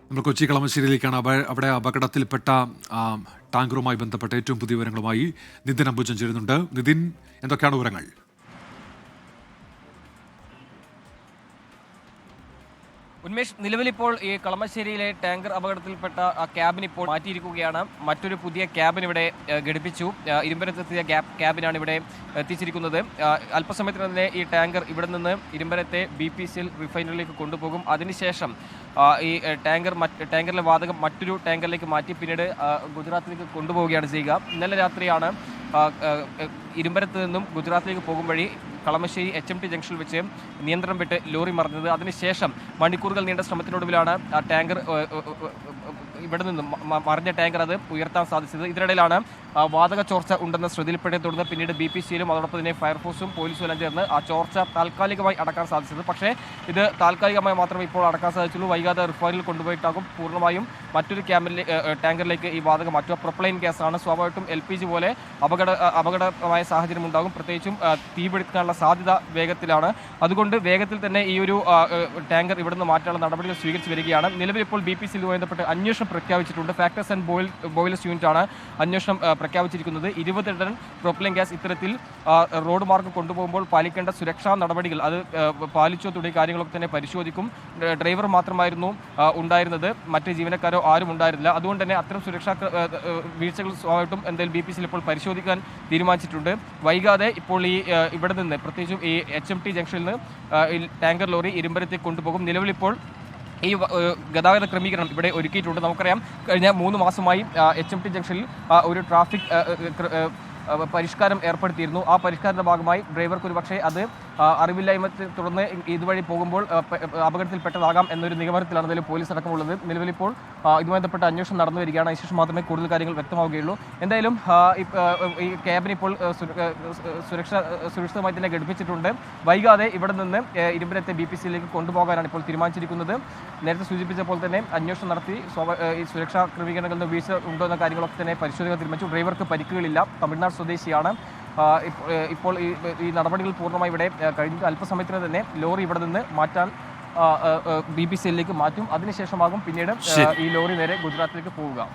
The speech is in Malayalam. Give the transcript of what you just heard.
നമ്മൾ കൊച്ചി കളമശ്ശേരിയിലേക്കാണ്. അവിടെ അപകടത്തിൽപ്പെട്ട ടാങ്കറുമായി ബന്ധപ്പെട്ട ഏറ്റവും പുതിയ വിവരങ്ങളുമായി നിതിൻ അംബുജൻ ചേരുന്നുണ്ട്. നിതിൻ, എന്തൊക്കെയാണ് വിവരങ്ങൾ? ഉന്മേഷ്, നിലവിലിപ്പോൾ ഈ കളമശ്ശേരിയിലെ ടാങ്കർ അപകടത്തിൽപ്പെട്ട ക്യാബിൻ ഇപ്പോൾ മാറ്റിയിരിക്കുകയാണ്. മറ്റൊരു പുതിയ ക്യാബിൻ ഇവിടെ ഘടിപ്പിച്ചു. ഇരുമ്പരത്തെത്തിയ ക്യാബിനാണ് ഇവിടെ എത്തിച്ചിരിക്കുന്നത്. അല്പസമയത്തിന് തന്നെ ഈ ടാങ്കർ ഇവിടെ നിന്ന് ഇരുമ്പരത്തെ BPCL റിഫൈനറിലേക്ക് കൊണ്ടുപോകും. അതിനുശേഷം ഈ ടാങ്കറിലെ വാതകം മറ്റൊരു ടാങ്കറിലേക്ക് മാറ്റി പിന്നീട് ഗുജറാത്തിലേക്ക് കൊണ്ടുപോവുകയാണ് ചെയ്യുക. ഇന്നലെ രാത്രിയാണ് ഇരുമ്പരത്ത് നിന്നും ഗുജറാത്തിലേക്ക് പോകും വഴി കളമശ്ശേരി HMT ജംഗ്ഷനിൽ വെച്ച് നിയന്ത്രണം വിട്ട് ലോറി മറിഞ്ഞത്. അതിനുശേഷം മണിക്കൂറുകൾ നീണ്ട ശ്രമത്തിനൊടുവിലാണ് ആ ടാങ്കർ ഇവിടെ നിന്നും മറിഞ്ഞ ടാങ്കർ അത് ഉയർത്താൻ സാധിച്ചത്. ഇതിനിടയിലാണ് വാതക ചോർച്ച ഉണ്ടെന്ന ശ്രദ്ധയിൽപ്പെട്ടതിനെ തുടർന്ന് പിന്നീട് BPCLും അതോടൊപ്പം തന്നെ ഫയർഫോഴ്സും പോലീസും എല്ലാം ചേർന്ന് ആ ചോർച്ച താൽക്കാലികമായി അടക്കാൻ സാധിച്ചത്. പക്ഷേ ഇത് താൽക്കാലികമായി മാത്രമേ ഇപ്പോൾ അടക്കാൻ സാധിച്ചുള്ളൂ. വൈകാതെ റിഫൈനറിൽ കൊണ്ടുപോയിട്ടാകും പൂർണ്ണമായും മറ്റൊരു ടാങ്കറിലേക്ക് ഈ വാതകം മാറ്റുക. പ്രൊപ്പലൈൻ ഗ്യാസാണ്. സ്വാഭാവികമായിട്ടും LPG പോലെ അപകടമായ സാഹചര്യം ഉണ്ടാകും. പ്രത്യേകിച്ചും തീപിടിക്കാനുള്ള സാധ്യത വേഗത്തിലാണ്. അതുകൊണ്ട് വേഗത്തിൽ തന്നെ ഈ ഒരു ടാങ്കർ ഇവിടുന്ന് മാറ്റാനുള്ള നടപടികൾ സ്വീകരിച്ചു വരികയാണ്. നിലവിൽ ഇപ്പോൾ BPCLുമായി ബന്ധപ്പെട്ട് അന്വേഷണം പ്രഖ്യാപിച്ചിട്ടുണ്ട്. ഫാക്ടേഴ്സ് ആൻഡ് ബോയിലേഴ്സ് യൂണിറ്റാണ് അന്വേഷണം പ്രഖ്യാപിച്ചിരിക്കുന്നത്. 20 ടൺ പ്രൊപ്പലൈൻ ഗ്യാസ് ഇത്തരത്തിൽ റോഡ് മാർഗം കൊണ്ടുപോകുമ്പോൾ പാലിക്കേണ്ട സുരക്ഷാ നടപടികൾ അത് പാലിച്ചോ തുടങ്ങിയ കാര്യങ്ങളൊക്കെ തന്നെ പരിശോധിക്കും. ഡ്രൈവർ മാത്രമായിരുന്നു ഉണ്ടായിരുന്നത്, മറ്റ് ജീവനക്കാരോ ആരും ഉണ്ടായിരുന്നില്ല. അതുകൊണ്ട് തന്നെ അത്തരം സുരക്ഷാ വീഴ്ചകൾ സ്വാഭാവികമായിട്ടും എന്തായാലും BPCL ഇപ്പോൾ പരിശോധിക്കാൻ തീരുമാനിച്ചിട്ടുണ്ട്. വൈകാതെ ഇപ്പോൾ ഇവിടെ നിന്ന് പ്രത്യേകിച്ചും ഈ HMT ജംഗ്ഷനിൽ നിന്ന് ടാങ്കർ ലോറി ഇരുമ്പരത്തേക്ക് കൊണ്ടുപോകും. നിലവിലിപ്പോൾ ഈ ഗതാഗത ക്രമീകരണം ഇവിടെ ഒരുക്കിയിട്ടുണ്ട്. നമുക്കറിയാം, കഴിഞ്ഞ 3 മാസമായി HMT ജംഗ്ഷനിൽ ഒരു ട്രാഫിക് പരിഷ്കാരം ഏർപ്പെടുത്തിയിരുന്നു. ആ പരിഷ്കാരത്തിന്റെ ഭാഗമായി ഡ്രൈവർക്ക് ഒരു പക്ഷേ അത് അറിവില്ലായ്മ തുടർന്ന് ഇതുവഴി പോകുമ്പോൾ അപകടത്തിൽപ്പെട്ടതാകാം എന്നൊരു നിഗമനത്തിലാണ് നിലവിൽ പോലീസ് അടക്കമുള്ളത്. നിലവിലിപ്പോൾ ഇതുമായി ബന്ധപ്പെട്ട അന്വേഷണം നടന്നു വരികയാണ്. അതിനുശേഷം മാത്രമേ കൂടുതൽ കാര്യങ്ങൾ വ്യക്തമാവുകയുള്ളൂ. എന്തായാലും ഈ ക്യാബിൻ ഇപ്പോൾ സുരക്ഷിതമായി തന്നെ ഘടിപ്പിച്ചിട്ടുണ്ട്. വൈകാതെ ഇവിടെ നിന്ന് ഇരുമ്പരത്തെ BPCLിലേക്ക് കൊണ്ടുപോകാനാണ് ഇപ്പോൾ തീരുമാനിച്ചിരിക്കുന്നത്. നേരത്തെ സൂചിപ്പിച്ചപ്പോൾ തന്നെ അന്വേഷണം നടത്തി ഈ സുരക്ഷാ ക്രമീകരണങ്ങളിൽ വീഴ്ച ഉണ്ടോ എന്ന കാര്യങ്ങളൊക്കെ തന്നെ പരിശോധിക്കാൻ തീരുമാനിച്ചു. ഡ്രൈവർക്ക് പരിക്കുകളില്ല. തമിഴ്നാട് സ്വദേശിയാണ്. ഇപ്പോൾ ഈ നടപടികൾ പൂർണ്ണമായി ഇവിടെ കഴിഞ്ഞ അല്പസമയത്തിന് തന്നെ ലോറി ഇവിടെ നിന്ന് മാറ്റാൻ BPCLിലേക്ക് മാറ്റും. അതിനുശേഷമാകും പിന്നീട് ഈ ലോറി നേരെ ഗുജറാത്തിലേക്ക് പോവുക.